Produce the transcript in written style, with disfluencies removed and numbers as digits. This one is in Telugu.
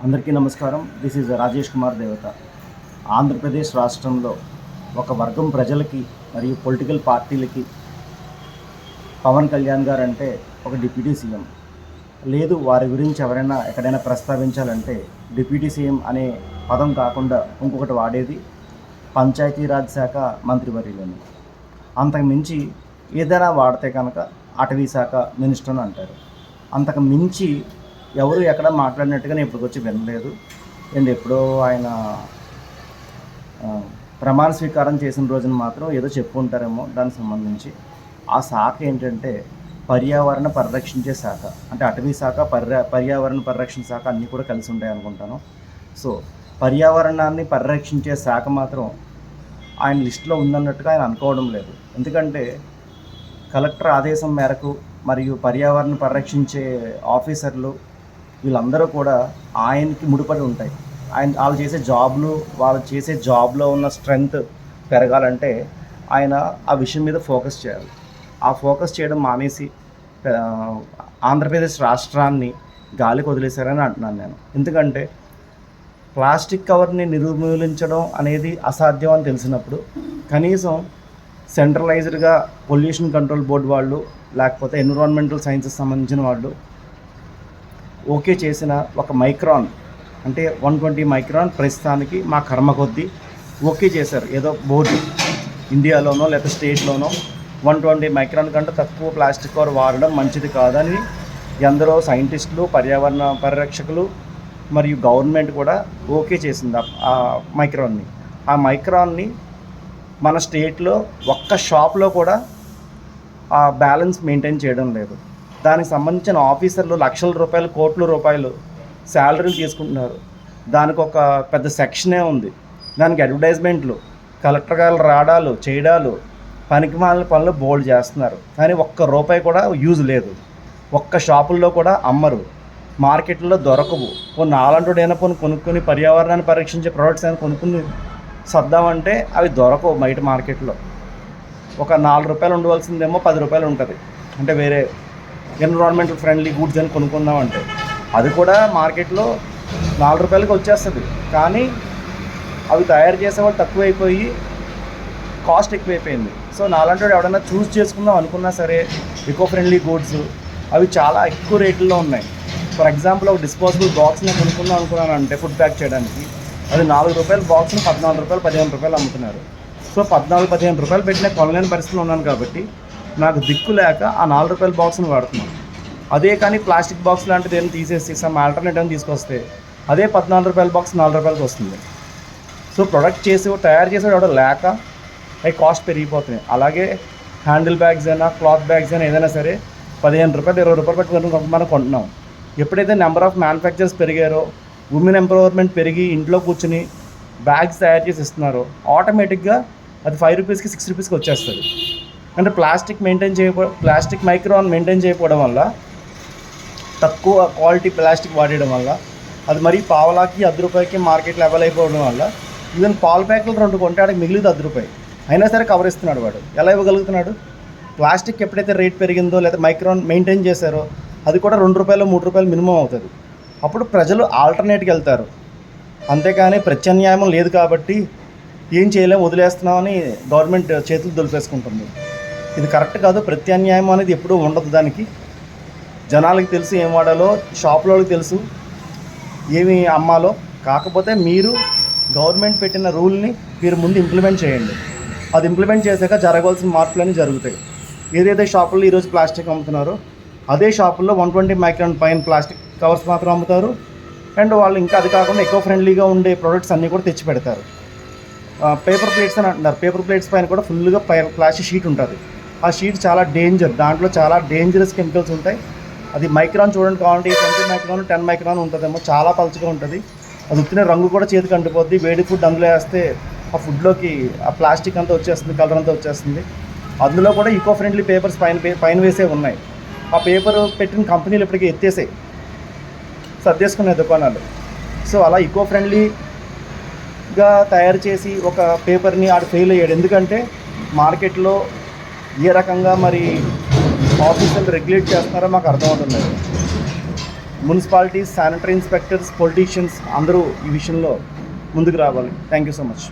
అందరికీ నమస్కారం. దిస్ ఈజ్ రాజేష్ కుమార్ దేవత. ఆంధ్రప్రదేశ్ రాష్ట్రంలో ఒక వర్గం ప్రజలకి మరియు పొలిటికల్ పార్టీలకి పవన్ కళ్యాణ్ గారు అంటే ఒక డిప్యూటీ సీఎం. లేదు, వారి గురించి ఎవరైనా ఎక్కడైనా ప్రస్తావించాలంటే డిప్యూటీ సీఎం అనే పదం కాకుండా ఇంకొకటి వాడేది పంచాయతీరాజ్ శాఖ మంత్రివర్యులని. అంతకు మించి ఏదైనా వాడితే కనుక అటవీ శాఖ మినిస్టర్ అని అంటారు. అంతకు మించి ఎవరు ఎక్కడ మాట్లాడినట్టుగా నేను ఇప్పటికొచ్చి వినలేదు. అండ్ ఎప్పుడో ఆయన ప్రమాణ స్వీకారం చేసిన రోజున మాత్రం ఏదో చెప్పుకుంటారేమో దానికి సంబంధించి. ఆ శాఖ ఏంటంటే పర్యావరణ పరిరక్షించే శాఖ. అంటే అటవీ శాఖ, పర్యావరణ పరిరక్షణ శాఖ అన్నీ కూడా కలిసి ఉంటాయి అనుకుంటాను. సో పర్యావరణాన్ని పరిరక్షించే శాఖ మాత్రం ఆయన లిస్టులో ఉందన్నట్టుగా ఆయన అనుకోవడం లేదు. ఎందుకంటే కలెక్టర్ ఆదేశం మేరకు మరియు పర్యావరణ పరిరక్షించే ఆఫీసర్లు వీళ్ళందరూ కూడా ఆయనకి ముడిపడి ఉంటాయి. వాళ్ళు చేసే జాబ్లో ఉన్న స్ట్రెంగ్త్ పెరగాలంటే ఆయన ఆ విషయం మీద ఫోకస్ చేయాలి. ఆ ఫోకస్ చేయడం మానేసి ఆంధ్రప్రదేశ్ రాష్ట్రాన్ని గాలికి వదిలేశారని అంటున్నాను నేను. ఎందుకంటే ప్లాస్టిక్ కవర్ని నిర్మూలించడం అనేది అసాధ్యం అని తెలిసినప్పుడు కనీసం సెంట్రలైజ్డ్గా పొల్యూషన్ కంట్రోల్ బోర్డు వాళ్ళు, లేకపోతే ఎన్విరాన్మెంటల్ సైన్సెస్ సంబంధించిన వాళ్ళు ఓకే చేసిన ఒక మైక్రాన్, అంటే 120 మైక్రాన్ ప్రస్తుతానికి మా కర్మ కొద్దీ ఓకే చేశారు. ఏదో బోర్డు ఇండియాలోనో లేకపోతే స్టేట్లోనో 120 మైక్రాన్ కంటే తక్కువ ప్లాస్టిక్ కవర్ వాడడం మంచిది కాదని ఎందరో సైంటిస్టులు, పర్యావరణ పరిరక్షకులు మరియు గవర్నమెంట్ కూడా ఓకే చేసింది ఆ మైక్రాన్ని. ఆ మైక్రాన్ని మన స్టేట్లో ఒక్క షాప్లో కూడా ఆ బ్యాలెన్స్ మెయింటైన్ చేయడం లేదు. దానికి సంబంధించిన ఆఫీసర్లు లక్షల రూపాయలు, కోట్ల రూపాయలు శాలరీలు తీసుకుంటున్నారు. దానికి ఒక పెద్ద సెక్షనే ఉంది. దానికి అడ్వర్టైజ్మెంట్లు, కలెక్టర్ గారు రావడాలు చేయడాలు, పనికిమాలిన పనులు బోల్డ్ చేస్తున్నారు. కానీ ఒక్క రూపాయి కూడా యూజ్ లేదు. ఒక్క షాపుల్లో కూడా అమ్మరు, మార్కెట్లో దొరకవు. కొన్ని ఆలంటోడైనా కొనుక్కొని పర్యావరణాన్ని పరీక్షించే ప్రోడక్ట్స్ అయినా కొనుక్కుని సర్దామంటే అవి దొరకవు బయట మార్కెట్లో. ఒక 4 రూపాయలు ఉండవలసిందేమో 10 రూపాయలు ఉంటుంది. అంటే వేరే ఎన్విరాన్మెంటల్ ఫ్రెండ్లీ గూడ్స్ అని కొనుక్కుందామంటే అది కూడా మార్కెట్లో 4 రూపాయలకి వచ్చేస్తుంది. కానీ అవి తయారు చేసేవాళ్ళు తక్కువైపోయి కాస్ట్ ఎక్కువైపోయింది. సో నాలంటి ఎవడైనా చూస్ చేసుకుందాం అనుకున్నా సరే ఎకో ఫ్రెండ్లీ గూడ్స్ అవి చాలా ఎక్కువ రేట్లలో ఉన్నాయి. ఫర్ ఎగ్జాంపుల్ ఒక డిస్పోజబుల్ బాక్స్ని కొనుక్కుందాం అనుకున్నాను అంటే ఫుడ్ ప్యాక్ చేయడానికి అది 4 రూపాయల బాక్స్ని 14 రూపాయలు, 15 రూపాయలు అమ్ముతున్నారు. సో 14-15 రూపాయలు పెట్టిన కొనలేని పరిస్థితిలో ఉన్నాను కాబట్టి నాకు దిక్కు లేక ఆ 4 రూపాయల బాక్స్ని వాడుతున్నాను. అదే కానీ ప్లాస్టిక్ బాక్స్ లాంటిది ఏమైనా తీసేసి సమ్ ఆల్టర్నేటివ్ తీసుకొస్తే అదే 14 రూపాయల బాక్స్ 4 రూపాయలకి వస్తుంది. సో ప్రొడక్ట్ తయారు చేసేవాడు ఎవడో లేక అవి కాస్ట్ పెరిగిపోతున్నాయి. అలాగే హ్యాండిల్ బ్యాగ్స్ అయినా, క్లాత్ బ్యాగ్స్ అయినా ఏదైనా సరే 15 రూపాయలు, 20 రూపాయలు పెట్టుకుని మనం కొంటున్నాం. ఎప్పుడైతే నెంబర్ ఆఫ్ మ్యానుఫ్యాక్చర్స్ పెరిగారో, ఉమెన్ ఎంపవర్మెంట్ పెరిగి ఇంట్లో కూర్చుని బ్యాగ్స్ తయారు చేసి ఇస్తున్నారో ఆటోమేటిక్గా అది 5 రూపీస్కి 6 రూపీస్కి వచ్చేస్తుంది. అంటే ప్లాస్టిక్ మైక్రాన్ మెయింటైన్ చేయకపోవడం వల్ల, తక్కువ క్వాలిటీ ప్లాస్టిక్ వాడడం వల్ల, అది మరీ పావలాకి 10 రూపాయలకి మార్కెట్లో అవైల్ అయిపోవడం వల్ల ఈవెన్ పాల ప్యాకెట్లు 2 కొంటే ఆడికి మిగిలింది 10 రూపాయలు అయినా సరే కవర్ ఇస్తున్నాడు వాడు. ఎలా ఇవ్వగలుగుతున్నాడు? ప్లాస్టిక్ ఎప్పుడైతే రేట్ పెరిగిందో లేదా మైక్రాన్ మెయింటైన్ చేశారో అది కూడా 2 రూపాయలు, 3 రూపాయలు మినిమం అవుతుంది. అప్పుడు ప్రజలు ఆల్టర్నేట్కి వెళ్తారు. అంతేకాని ప్రత్యామ్నాయం లేదు కాబట్టి ఏం చేయలేము, వదిలేస్తున్నామని గవర్నమెంట్ చేతులు దులిపేసుకుంటుంది. ఇది కరెక్ట్ కాదు. ప్రత్యామ్నాయం అనేది ఎప్పుడూ ఉండదు. దానికి జనాలకి తెలుసు ఏం వాడాలో, షాపులోకి తెలుసు ఏమి అమ్మాలో. కాకపోతే మీరు గవర్నమెంట్ పెట్టిన రూల్ని మీరు ముందు ఇంప్లిమెంట్ చేయండి. అది ఇంప్లిమెంట్ చేశాక జరగవలసిన మార్పులన్నీ జరుగుతాయి. ఏదైతే షాపుల్లో ఈరోజు ప్లాస్టిక్ అమ్ముతున్నారో అదే షాపుల్లో 120 మైక్రాన్ పైన ప్లాస్టిక్ కవర్స్ మాత్రం అమ్ముతారు. అండ్ వాళ్ళు ఇంకా అది కాకుండా ఎకో ఫ్రెండ్లీగా ఉండే ప్రొడక్ట్స్ అన్నీ కూడా తెచ్చి పెడతారు. పేపర్ ప్లేట్స్ అని అంటున్నారు. పేపర్ ప్లేట్స్ పైన కూడా ఫుల్గా ప్లాస్టిక్ షీట్ ఉంటుంది. ఆ షీట్ చాలా డేంజర్. దాంట్లో చాలా డేంజరస్ కెమికల్స్ ఉంటాయి. అది మైక్రాన్ చూడండి కావాలంటే 20 మైక్రాన్, 10 మైక్రాన్ ఉంటుందేమో. చాలా పలుచగా ఉంటుంది. అది ఉత్తిన రంగు కూడా చేతికి అంటిపోద్ది. వేడి ఫుడ్ అందులో వేస్తే ఆ ఫుడ్లోకి ఆ ప్లాస్టిక్ అంతా వచ్చేస్తుంది, కలర్ అంతా వచ్చేస్తుంది. అందులో కూడా ఈకో ఫ్రెండ్లీ పేపర్స్ పైన వేసే ఉన్నాయి. ఆ పేపర్ పెట్టిన కంపెనీలు ఇప్పటికీ ఎత్తేసాయి, సర్దేసుకునే దుకాణాలు. సో అలా ఈకో ఫ్రెండ్లీగా తయారు చేసి ఒక పేపర్ని ఆడు ఫెయిల్ అయ్యాడు. ఎందుకంటే మార్కెట్లో ఏ రకంగా మరి ఆఫీసులు రెగ్యులేట్ చేస్తున్నారో మాకు అర్థమవుతుంది. మున్సిపాలిటీస్, శానిటరీ ఇన్స్పెక్టర్స్, పొలిటీషియన్స్ అందరూ ఈ విషయంలో ముందుకు రావాలి. Thank you so much.